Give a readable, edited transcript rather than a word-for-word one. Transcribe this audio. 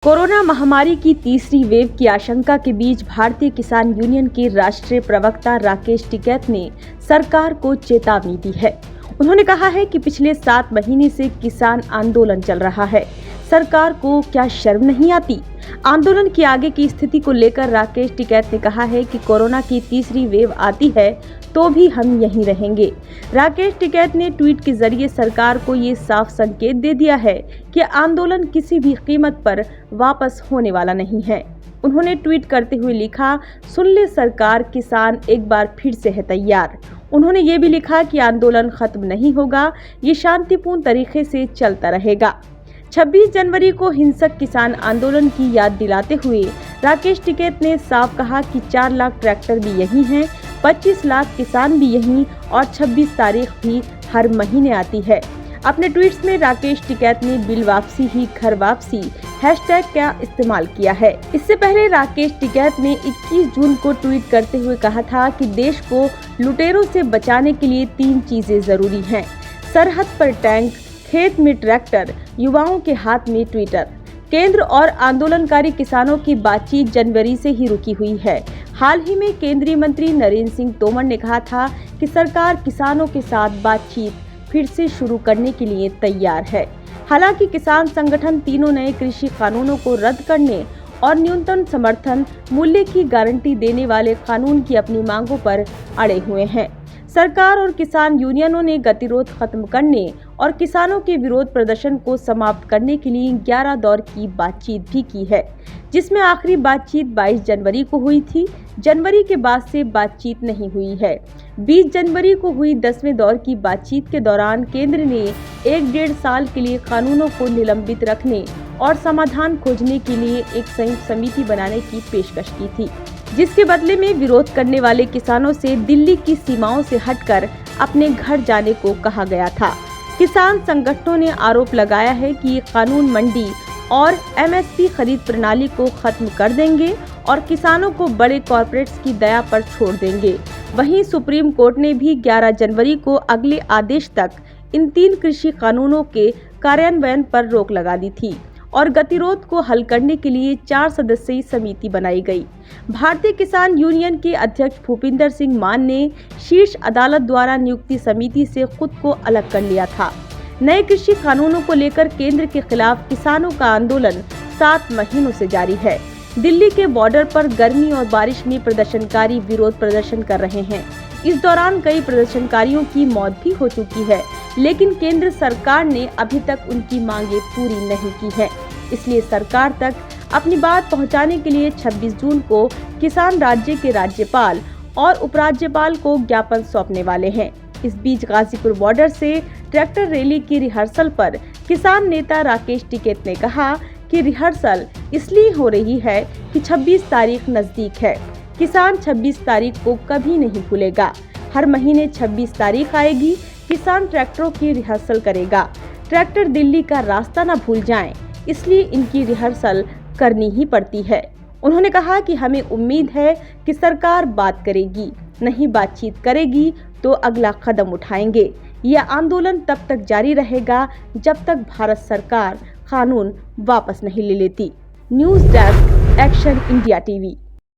Corona महामारी की तीसरी वेव की आशंका के बीच भारतीय किसान यूनियन के राष्ट्रीय प्रवक्ता राकेश टिकैत ने सरकार को चेतावनी दी है। उन्होंने कहा है कि पिछले 7 महीने से किसान आंदोलन चल रहा है, सरकार को क्या शर्म नहीं आती। आंदोलन की आगे की स्थिति को लेकर राकेश टिकैत ने कहा है कि कोरोना की तीसरी वेव आती है तो भी हम यहीं रहेंगे। राकेश टिकैत ने ट्वीट के जरिए सरकार को ये साफ संकेत दे दिया है कि आंदोलन किसी भी कीमत पर वापस होने वाला नहीं है। उन्होंने ट्वीट करते हुए लिखा, सुन ले सरकार, किसान एक बार फिर से है तैयार। उन्होंने ये भी लिखा कि आंदोलन खत्म नहीं होगा, ये शांतिपूर्ण तरीके से चलता रहेगा। 26 जनवरी को हिंसक किसान आंदोलन की याद दिलाते हुए राकेश टिकैत ने साफ कहा कि 4 लाख ट्रैक्टर भी यही हैं, 25 लाख किसान भी यहीं और 26 तारीख भी हर महीने आती है। अपने ट्वीट्स में राकेश टिकैत ने बिल वापसी ही घर वापसी हैशटैग का इस्तेमाल किया है। इससे पहले राकेश टिकैत ने 21 जून को ट्वीट करते हुए कहा था कि देश को लुटेरों से बचाने के लिए 3 चीजें जरूरी हैं: सरहद पर टैंक, खेत में ट्रैक्टर, युवाओं के हाथ में ट्विटर। केंद्र और आंदोलनकारी किसानों की बातचीत जनवरी से ही रुकी हुई है। हाल ही में केंद्रीय मंत्री नरेंद्र सिंह तोमर ने कहा था कि सरकार किसानों के साथ बातचीत फिर से शुरू करने के लिए तैयार है। हालांकि किसान संगठन तीनों नए कृषि कानूनों को रद्द करने और न्यूनतम समर्थन मूल्य की गारंटी देने वाले कानून की अपनी मांगों पर अड़े हुए हैं। सरकार और किसान यूनियनों ने गतिरोध खत्म करने और किसानों के विरोध प्रदर्शन को समाप्त करने के लिए 11 दौर की बातचीत भी की है, जिसमें आखिरी बातचीत 22 जनवरी को हुई थी। जनवरी के बाद से बातचीत नहीं हुई है। 20 जनवरी को हुई 10वें दौर की बातचीत के दौरान केंद्र ने 1-1.5 साल के लिए कानूनों को निलंबित रखने और समाधान खोजने के लिए एक संयुक्त समिति बनाने की पेशकश की थी, जिसके बदले में विरोध करने वाले किसानों से दिल्ली की सीमाओं से हटकर अपने घर जाने को कहा गया था। किसान संगठनों ने आरोप लगाया है कि ये कानून मंडी और एमएसपी खरीद प्रणाली को खत्म कर देंगे और किसानों को बड़े कॉर्पोरेट्स की दया पर छोड़ देंगे। वहीं सुप्रीम कोर्ट ने भी 11 जनवरी को अगले आदेश तक इन 3 कृषि कानूनों के कार्यान्वयन पर रोक लगा दी थी और गतिरोध को हल करने के लिए 4 सदस्यीय समिति बनाई गई। भारतीय किसान यूनियन के अध्यक्ष भूपिंदर सिंह मान ने शीर्ष अदालत द्वारा नियुक्ति समिति से खुद को अलग कर लिया था। नए कृषि कानूनों को लेकर केंद्र के खिलाफ किसानों का आंदोलन 7 महीनों से जारी है। दिल्ली के बॉर्डर पर गर्मी और बारिश में प्रदर्शनकारी विरोध प्रदर्शन कर रहे हैं। इस दौरान कई प्रदर्शनकारियों की मौत भी हो चुकी है, लेकिन केंद्र सरकार ने अभी तक उनकी मांगे पूरी नहीं की है। इसलिए सरकार तक अपनी बात पहुंचाने के लिए 26 जून को किसान राज्य के राज्यपाल और उपराज्यपाल को ज्ञापन सौंपने वाले हैं। इस बीच गाजीपुर बॉर्डर से ट्रैक्टर रैली की रिहर्सल पर किसान नेता राकेश टिकैत ने कहा कि रिहर्सल इसलिए हो रही है कि 26 तारीख नजदीक है। किसान 26 तारीख को कभी नहीं भूलेगा। हर महीने 26 तारीख आएगी, किसान ट्रैक्टरों की रिहर्सल करेगा। ट्रैक्टर दिल्ली का रास्ता न भूल जाएं, इसलिए इनकी रिहर्सल करनी ही पड़ती है। उन्होंने कहा कि हमें उम्मीद है कि सरकार बात करेगी, नहीं बातचीत करेगी तो अगला कदम उठाएंगे। यह आंदोलन तब तक जारी रहेगा जब तक भारत सरकार कानून वापस नहीं ले लेती। News desk, action India TV.